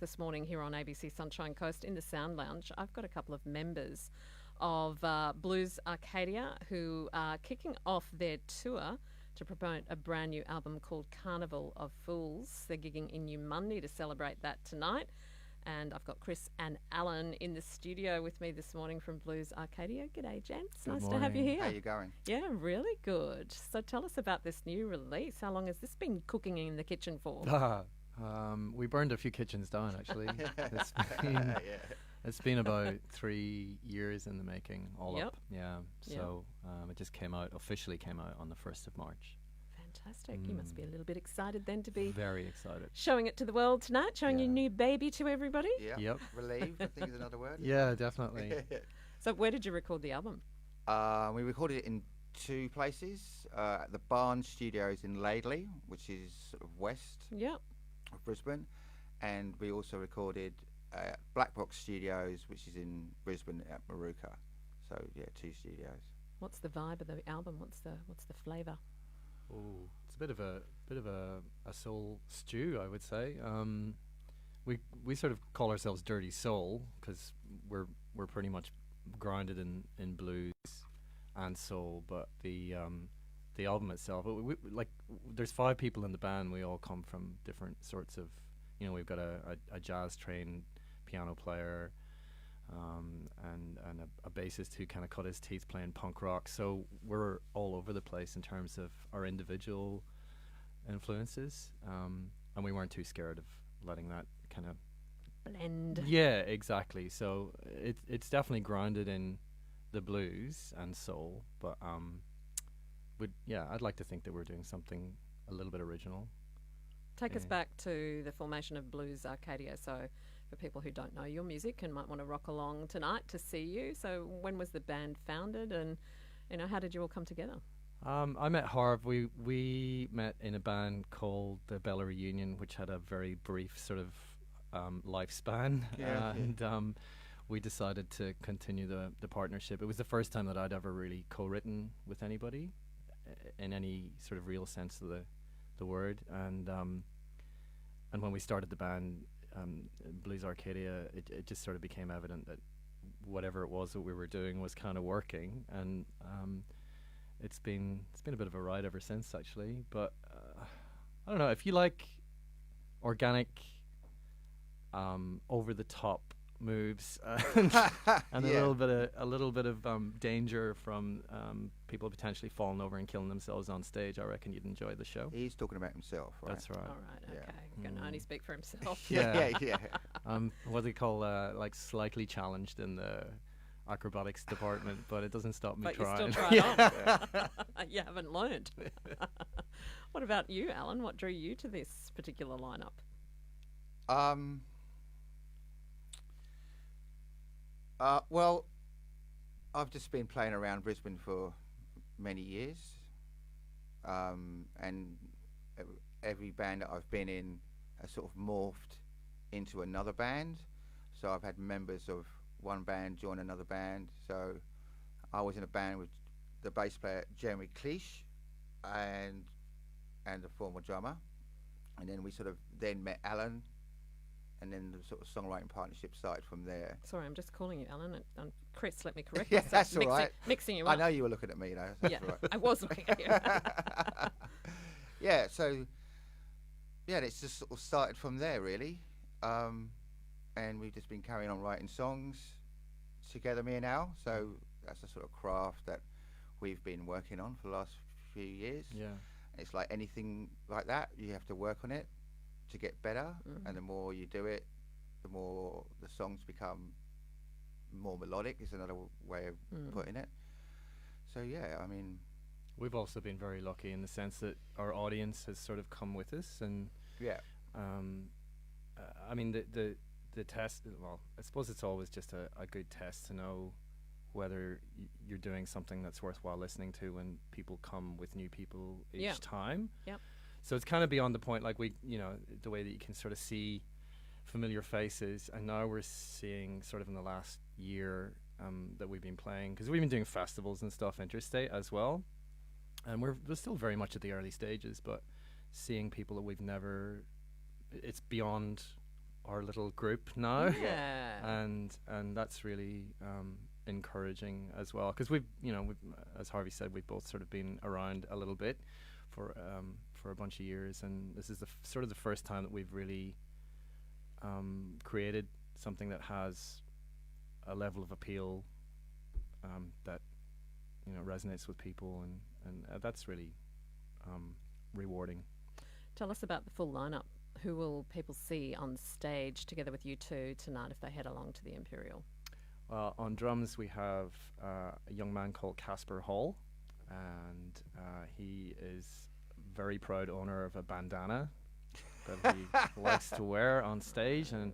this morning here on ABC Sunshine Coast in the Sound Lounge. I've got a couple of members of Blues Arcadia who are kicking off their tour to promote a brand new album called Carnival of Fools. They're gigging in New Monday to celebrate that tonight. And I've got Chris and Alan in the studio with me this morning from Blues Arcadia. G'day, gents. Good nice morning. to have you here. How you going? Yeah, really good. So tell us about this new release. How long has this been cooking in the kitchen for? We burned a few kitchens down, actually. It's been about 3 years in the making, all Yep. up. Yeah. So it just officially came out on the 1st of March. Fantastic. You must be a little bit excited then to be Very excited. showing it to the world tonight, showing your new baby to everybody. Yeah. Yep. Relieved, I think is another word. Yeah, definitely. So where did you record the album? We recorded it in two places. At the Barnes Studios in Laidley, which is sort of west Yeah. of Brisbane. And we also recorded at Black Box Studios, which is in Brisbane at Maruka. So, yeah, two studios. What's the vibe of the album? What's the flavour? Oh, it's a bit of a soul stew, I would say. We sort of call ourselves Dirty Soul because we're pretty much grounded in blues and soul, but the album itself, there's 5 people in the band. We all come from different sorts of, we've got a jazz trained piano player, and a bassist who kind of cut his teeth playing punk rock. So we're all over the place in terms of our individual influences, and we weren't too scared of letting that kind of Blend. Yeah, exactly. So it's definitely grounded in the blues and soul, but I'd like to think that we're doing something a little bit original. Take us back to the formation of Blues Arcadia. So for people who don't know your music and might want to rock along tonight to see you. So when was the band founded, and how did you all come together? I met Harv. We met in a band called the Bella Reunion, which had a very brief sort of lifespan, and we decided to continue the partnership. It was the first time that I'd ever really co-written with anybody in any sort of real sense of the word, and when we started the band, Blues Arcadia, it just sort of became evident that whatever it was that we were doing was kind of working, and it's been a bit of a ride ever since, actually. But I don't know, if you like organic, over the top moves and a little bit of danger from people potentially falling over and killing themselves on stage, I reckon you'd enjoy the show. He's talking about himself, right? That's right. All right, Yeah. okay. He can only speak for himself. Yeah. yeah. What they call slightly challenged in the acrobatics department, but it doesn't stop me But trying. you still try on. You haven't learned. What about you, Alan? What drew you to this particular lineup? Well, I've just been playing around Brisbane for many years, and every band that I've been in has sort of morphed into another band. So I've had members of one band join another band. So I was in a band with the bass player Jeremy Cleash and the former drummer, and then we sort of then met Alan. And then the sort of songwriting partnership started from there. Sorry, I'm just calling you Alan. And Chris, let me correct Yeah, myself. that's all right. Mixing you up. I know you were looking at me, though. That's Yeah, all right. I was looking at you. Yeah, so, it's just sort of started from there, really. And we've just been carrying on writing songs together, me and Al. So that's a sort of craft that we've been working on for the last few years. Yeah. It's like anything like that. You have to work on it to get better, and the more you do it, the more the songs become more melodic, is another way of putting it. So We've also been very lucky in the sense that our audience has sort of come with us, and the test, well, I suppose it's always just a good test to know whether you're doing something that's worthwhile listening to when people come with new people each time. Yep. So it's kind of beyond the point, like the way that you can sort of see familiar faces, and now we're seeing sort of in the last year that we've been playing, because we've been doing festivals and stuff interstate as well, and we're still very much at the early stages, but seeing people that we've never, it's beyond our little group now. Yeah. And that's really encouraging as well, because we've as Harvey said, we've both sort of been around a little bit for a bunch of years, and this is sort of the first time that we've really created something that has a level of appeal that resonates with people, and that's really rewarding. Tell us about the full lineup. Who will people see on stage together with you two tonight if they head along to the Imperial? On drums we have a young man called Casper Hall, and he is very proud owner of a bandana that he likes to wear on stage, and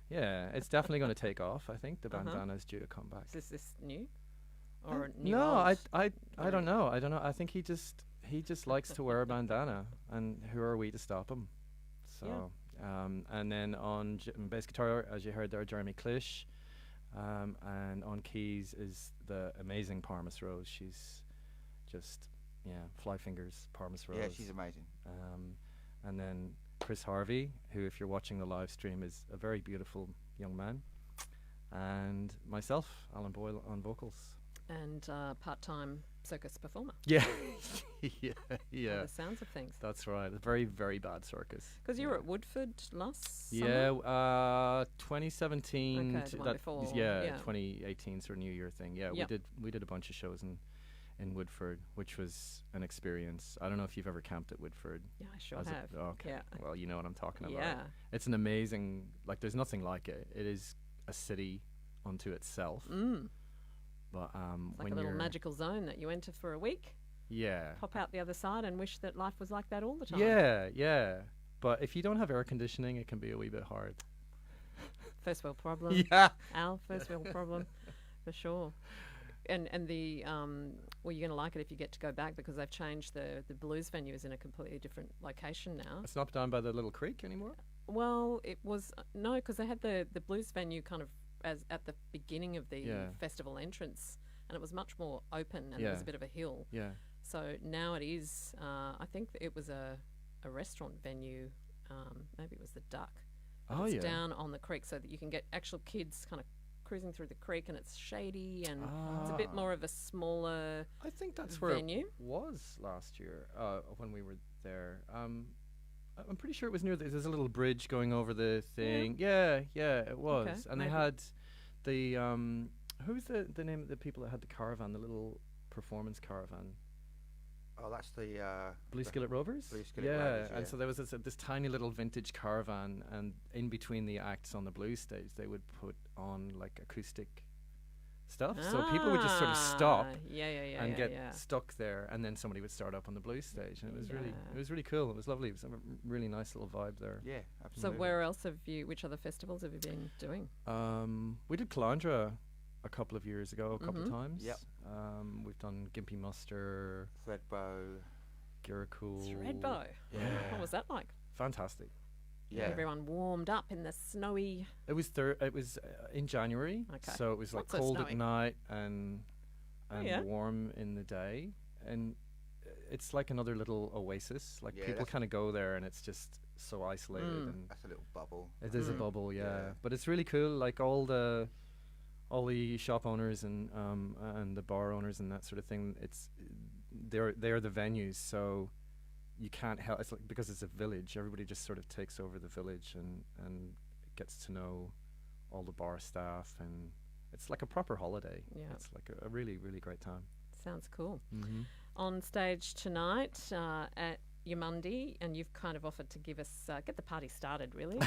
yeah, it's definitely going to take off. I think the bandana is due to come back. Is this new or new? No, I don't know. I think he just likes to wear a bandana, and who are we to stop him? So, and then on bass guitar, as you heard there, Jeremy Klish, and on keys is the amazing Parmis Rose. She's just fly fingers, Parmis Rose. Yeah, she's amazing. And then Chris Harvey, who, if you're watching the live stream, is a very beautiful young man, and myself, Alan Boyle, on vocals. And part-time circus performer. Yeah, By the sounds of things. That's right. A very, very bad circus. Because you were at Woodford last summer? Yeah, 2017. Okay, the one before. 2018 sort of New Year thing. Yeah, we did a bunch of shows in Woodford, which was an experience. I don't know if you've ever camped at Woodford. Yeah, I sure have. Okay. Yeah. Well, you know what I'm talking about. Yeah. It's an amazing, there's nothing like it. It is a city unto itself. But it's like a little magical zone that you enter for a week. Yeah. Pop out the other side and wish that life was like that all the time. Yeah. But if you don't have air conditioning, it can be a wee bit hard. First world problem. Yeah. Al, first world problem, for sure. And the well, you're going to like it if you get to go back, because they've changed the blues venue is in a completely different location now. It's not down by the little creek anymore? Well, it was no, because they had the blues venue kind of as at the beginning of the festival entrance, and it was much more open, and there was a bit of a hill. Yeah. So now it is. I think it was a restaurant venue. Maybe it was the Duck. It's down on the creek, so that you can get actual kids kind of cruising through the creek, and it's shady, and it's a bit more of a smaller. I think that's venue. Where it was last year when we were there. I'm pretty sure it was near. There's a little bridge going over the thing. Yeah, it was. Okay, and they had the who's the name of the people that had the caravan, the little performance caravan? Oh, that's the Blue Skillet Rovers. Blue Skillet Rovers, and so there was this tiny little vintage caravan, and in between the acts on the blues stage, they would put on acoustic stuff, so people would just sort of stop and get stuck there, and then somebody would start up on the blues stage, and it was really cool. It was lovely. It was a really nice little vibe there. Yeah, absolutely. So where else which other festivals have you been doing? We did Calandra a couple of years ago, a couple of times. Yep. We've done Gimpy Muster, Threadbow, Giracool. Threadbow. Yeah. What was that like? Fantastic. Yeah. Everyone warmed up in the snowy. It was in January, so it was Not so cold snowy. at night and warm in the day, and it's like another little oasis. People kind of go there, and it's just so isolated. And that's a little bubble. it is a bubble, but it's really cool. Like all the shop owners and the bar owners and that sort of thing. They're the venues, so you can't help. It's because it's a village. Everybody just sort of takes over the village and gets to know all the bar staff, and it's like a proper holiday. Yeah. It's like a really, really great time. Sounds cool. Mm-hmm. On stage tonight at Yamundi, and you've kind of offered to give us get the party started really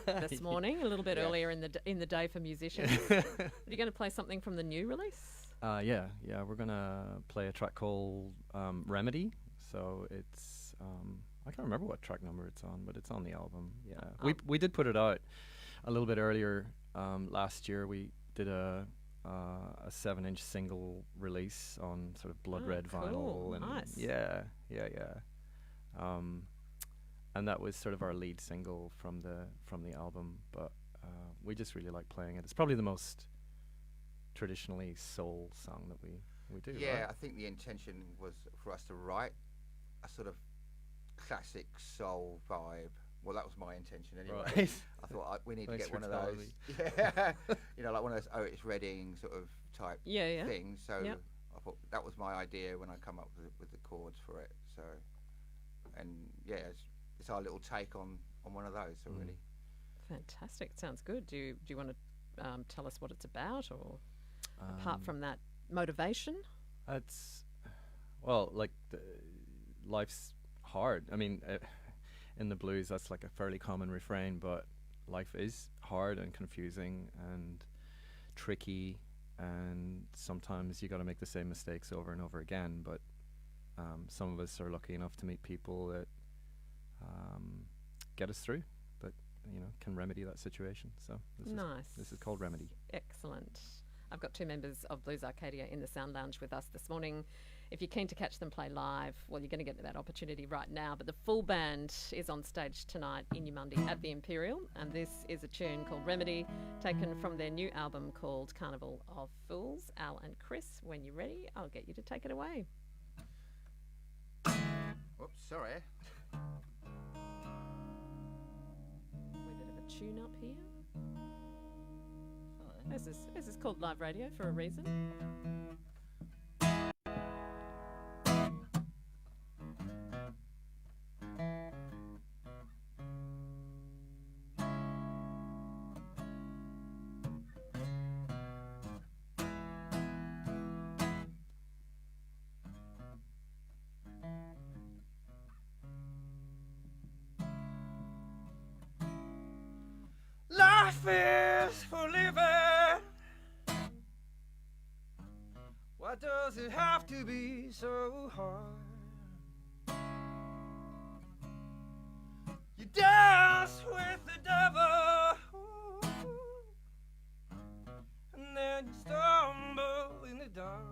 this morning, a little bit earlier in the day for musicians. Are you going to play something from the new release? Yeah. We're gonna play a track called Remedy. So it's I can't remember what track number it's on, but it's on the album. Yeah, we did put it out a little bit earlier last year. We did a 7-inch single release on sort of blood red vinyl, and nice. Yeah. And that was sort of our lead single from the album, but we just really like playing it. It's probably the most traditionally soul song that we do. Yeah, right? I think the intention was for us to write a sort of classic soul vibe Well, that was my intention anyway. Right. I thought we need to Thanks get one for of telling those. me. Yeah, like one of those Otis Redding sort of type Yeah. things. So Yep. I thought that was my idea when I come up with the chords for it. So, and yeah, it's our little take on one of those. So really, Fantastic. Sounds good. Do you want to tell us what it's about, or apart from that motivation? It's well, like life's hard. I mean, in the blues, that's like a fairly common refrain, but life is hard and confusing and tricky, and sometimes you got to make the same mistakes over and over again. But some of us are lucky enough to meet people that get us through, that can remedy that situation. So this is called Remedy. Excellent. I've got 2 members of Blues Arcadia in the Sound Lounge with us this morning. If you're keen to catch them play live, well, you're going to get that opportunity right now. But the full band is on stage tonight in Yamundi at the Imperial, and this is a tune called Remedy, taken from their new album called Carnival of Fools. Al and Chris, when you're ready, I'll get you to take it away. oops, sorry. A bit of a tune up here. Sorry. This is called live radio for a reason. Life is for living. Why does it have to be so hard? You dance with the devil, and then you stumble in the dark.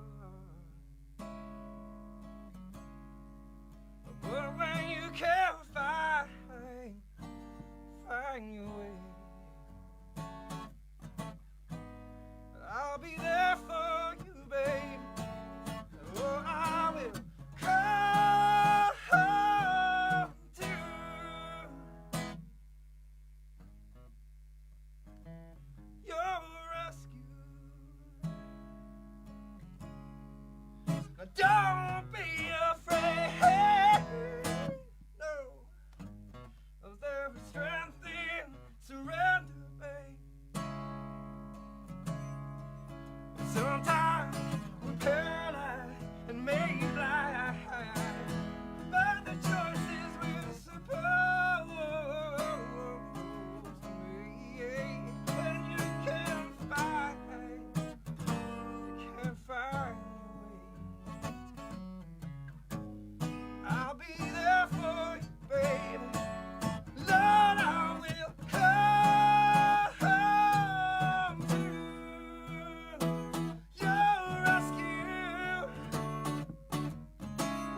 But when you can't find your way, I'll be there for you, babe. Oh, I will come to your rescue. Now don't be afraid, no, of there is strength in surrender, babe. Sometimes we're paralyzed and made blind by the choices we're supposed to make. When you can't find your way, I'll be there for you, baby. Lord, I will come to your rescue.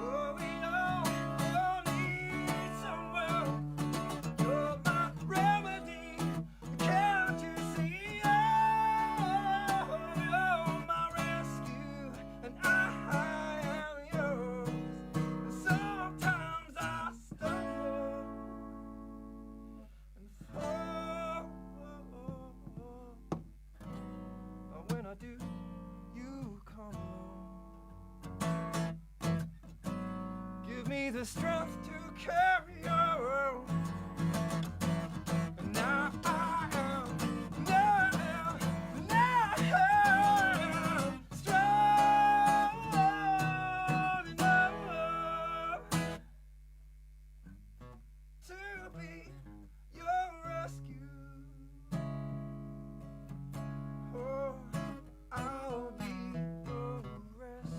Oh, we know we'll need someone. You're my remedy. Can't you see? Oh, you're my rescue, and I am yours. Sometimes I stumble and fall, but when I do, you come along. Give me the strength to carry on. And now I am strong enough to be your rescue. Oh, I'll be your rescue.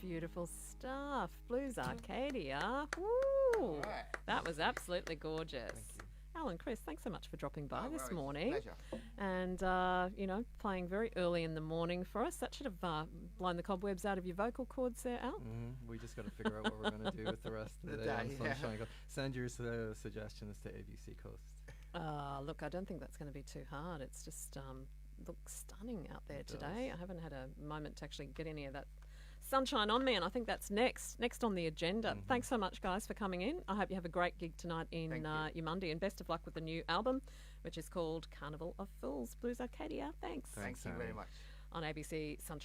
Beautiful stuff. Blues Arcadia. Woo! Right. That was absolutely gorgeous. Thank you. Alan, Chris, thanks so much for dropping by No this worries. morning. Pleasure. And, playing very early in the morning for us. That should have blown the cobwebs out of your vocal cords there, Al. We just got to figure out what we're going to do with the rest of the The day on day, yeah. Sunshine Coast. Send your suggestions to ABC Coast. Look, I don't think that's going to be too hard. It's just looks stunning out there It today. does. I haven't had a moment to actually get any of that Sunshine on Me, and I think that's next on the agenda. Thanks so much, guys, for coming in. I hope you have a great gig tonight in Yamundi, and best of luck with the new album, which is called Carnival of Fools, Blues Arcadia. Thanks. Thank you very much. On ABC Sunshine.